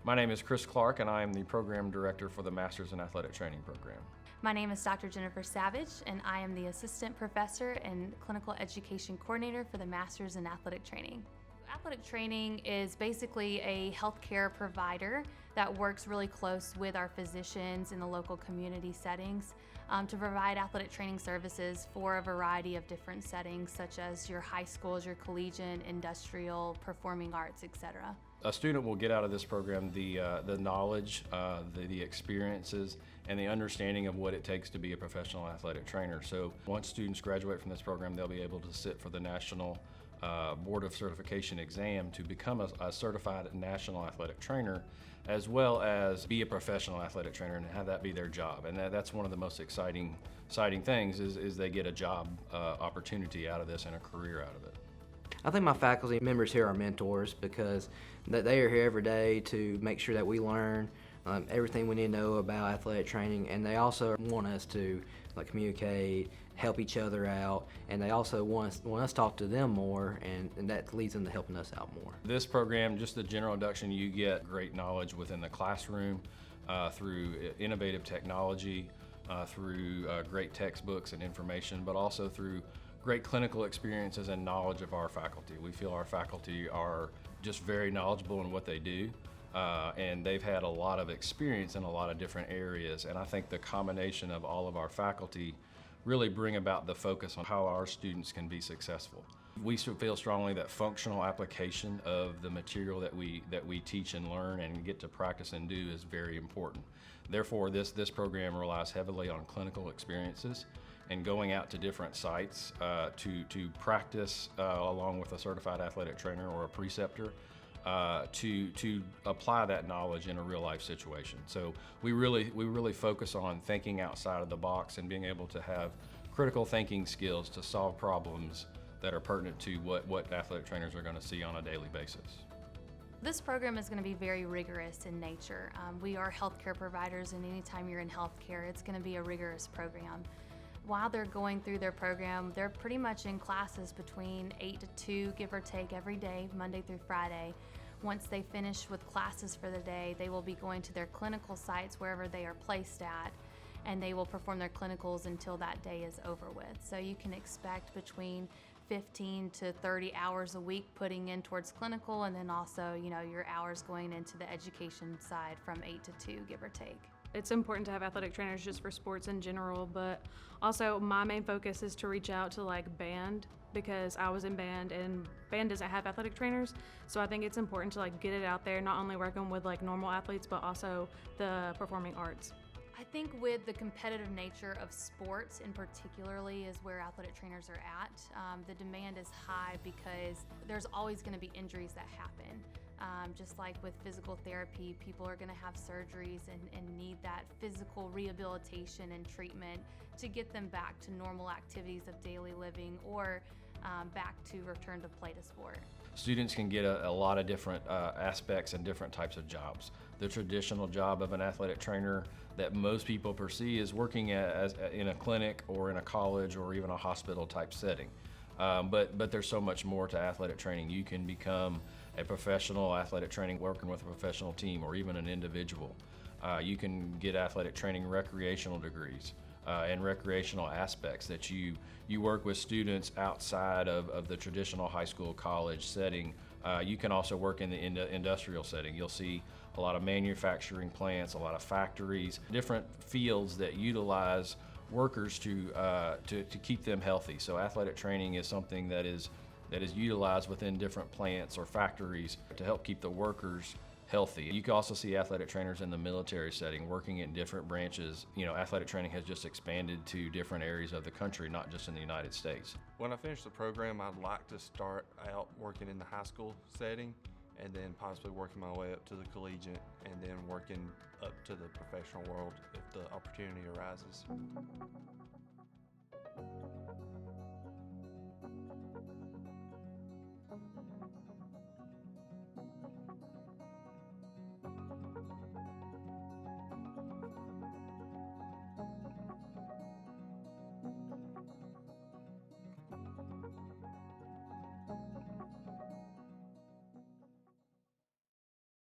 My name is Chris Clark, and I am the Program Director for the Masters in Athletic Training program. My name is Dr. Jennifer Savage, and I am the Assistant Professor and Clinical Education Coordinator for the Masters in Athletic Training. Athletic training is basically a healthcare provider that works really close with our physicians in the local community settings to provide athletic training services for a variety of different settings, such as your high schools, your collegiate, industrial, performing arts, etc. A student will get out of this program the knowledge, the experiences, and the understanding of what it takes to be a professional athletic trainer. So once students graduate from this program, they'll be able to sit for the National Board of Certification exam to become a certified national athletic trainer, as well as be a professional athletic trainer and have that be their job. And that's one of the most exciting things is they get a job opportunity out of this and a career out of it. I think my faculty members here are mentors because they are here every day to make sure that we learn everything we need to know about athletic training, and they also want us to communicate, help each other out, and they also want us to talk to them more, and that leads them to helping us out more. This program, just the general induction, you get great knowledge within the classroom through innovative technology, through great textbooks and information, but also through great clinical experiences and knowledge of our faculty. We feel our faculty are just very knowledgeable in what they do, and they've had a lot of experience in a lot of different areas, and I think the combination of all of our faculty really bring about the focus on how our students can be successful. We feel strongly that functional application of the material that we teach and learn and get to practice and do is very important. Therefore, this program relies heavily on clinical experiences and going out to different sites to practice along with a certified athletic trainer or a preceptor to apply that knowledge in a real life situation. So we really focus on thinking outside of the box and being able to have critical thinking skills to solve problems that are pertinent to what athletic trainers are going to see on a daily basis. This program is going to be very rigorous in nature. We are healthcare providers, and anytime you're in healthcare, it's going to be a rigorous program. While they're going through their program, they're pretty much in classes between 8 to 2, give or take, every day, Monday through Friday. Once they finish with classes for the day, they will be going to their clinical sites wherever they are placed at, and they will perform their clinicals until that day is over with. So you can expect between 15 to 30 hours a week putting in towards clinical, and then also, your hours going into the education side from 8 to 2, give or take. It's important to have athletic trainers just for sports in general, but also my main focus is to reach out to band, because I was in band and band doesn't have athletic trainers. So I think it's important to get it out there, not only working with normal athletes, but also the performing arts. I think with the competitive nature of sports in particularly is where athletic trainers are at. The demand is high because there's always going to be injuries that happen. Just like with physical therapy, people are going to have surgeries and need that physical rehabilitation and treatment to get them back to normal activities of daily living or back to return to play to sport. Students can get a lot of different aspects and different types of jobs. The traditional job of an athletic trainer that most people perceive is working in a clinic or in a college or even a hospital type setting. But there's so much more to athletic training. You can become a professional athletic training working with a professional team or even an individual. You can get athletic training recreational degrees and recreational aspects that you work with students outside of the traditional high school college setting. You can also work in the industrial setting. You'll see a lot of manufacturing plants, a lot of factories, different fields that utilize workers to keep them healthy. So athletic training is something that is utilized within different plants or factories to help keep the workers healthy. You can also see athletic trainers in the military setting working in different branches. Athletic training has just expanded to different areas of the country, not just in the United States. When I finish the program, I'd like to start out working in the high school setting and then possibly working my way up to the collegiate and then working up to the professional world if the opportunity arises.